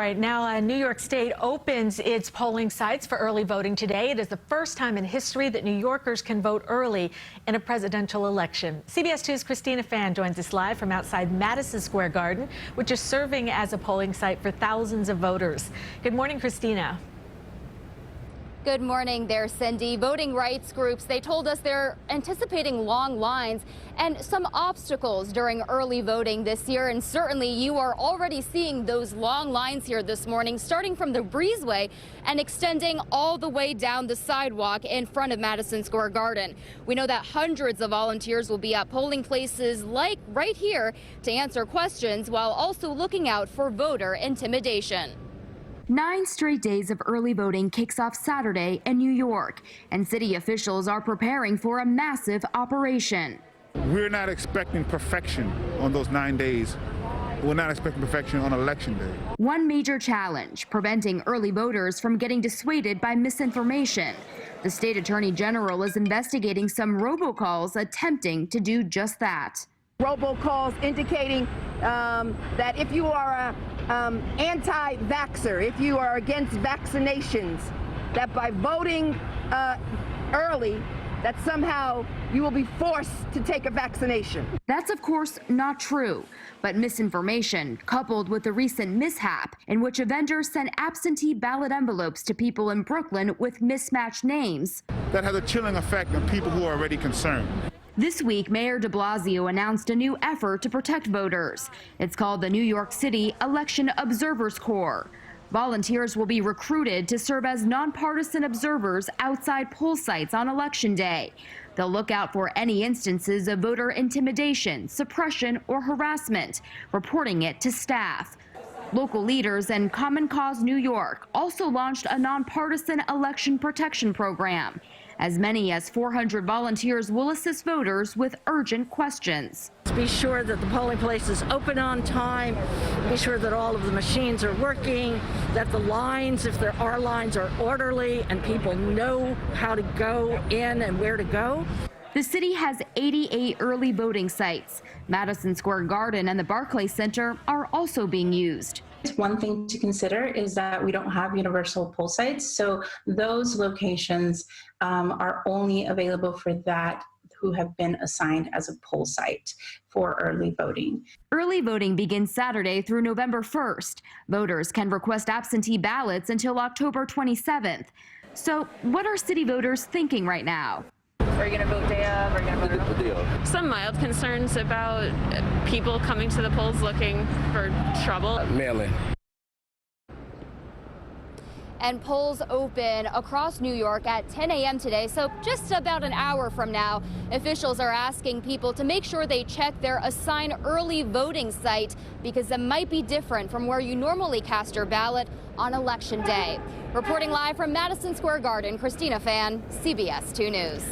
right, now New York State opens its polling sites for early voting today. It is the first time in history that New Yorkers can vote early in a presidential election. CBS 2's Christina joins us live from outside Madison Square Garden, which is serving as a polling site for thousands of voters. Good morning, Christina. Good morning there, Cindy. Voting rights groups, they told us they're anticipating long lines and some obstacles during early voting this year. And certainly you are already seeing those long lines here this morning, starting from the breezeway and extending all the way down the sidewalk in front of Madison Square Garden. We know that hundreds of volunteers will be at polling places like right here to answer questions while also looking out for voter intimidation. 9 straight days of early voting kicks off Saturday in New York, and city officials are preparing for a massive operation. We're not expecting perfection on those 9 days. We're not expecting perfection on Election Day. One major challenge, preventing early voters from getting dissuaded by misinformation. The state attorney general is investigating some robocalls attempting to do just that. Robocalls indicating that if you are a anti-vaxxer, if you are against vaccinations, that by voting early, that somehow you will be forced to take a vaccination. That's of course not true, but misinformation coupled with the recent mishap in which a vendor sent absentee ballot envelopes to people in Brooklyn with mismatched names. That has a chilling effect on people who are already concerned. This week, Mayor de Blasio announced a new effort to protect voters. It's called the New York City Election Observers Corps. Volunteers will be recruited to serve as nonpartisan observers outside poll sites on Election Day. They'll look out for any instances of voter intimidation, suppression, or harassment, reporting it to staff. Local leaders and Common Cause New York also launched a nonpartisan election protection program. As many as 400 volunteers will assist voters with urgent questions. Be sure that the polling place is open on time, be sure that all of the machines are working, that the lines, if there are lines, are orderly and people know how to go in and where to go. The city has 88 early voting sites. Madison Square Garden and the Barclays Center are also being used. One thing to consider is that we don't have universal poll sites, so those locations are only available for that who have been assigned as a poll site for early voting. Early voting begins Saturday through November 1st. Voters can request absentee ballots until October 27th. So what are city voters thinking right now? Are you going to vote day of? Are you going to vote day of? Some mild concerns about people coming to the polls looking for trouble. Mail-in. And polls open across New York at 10 a.m. today, so just about an hour from now. Officials are asking people to make sure they check their assigned early voting site because it might be different from where you normally cast your ballot on Election Day. Reporting live from Madison Square Garden, Christina CBS 2 News.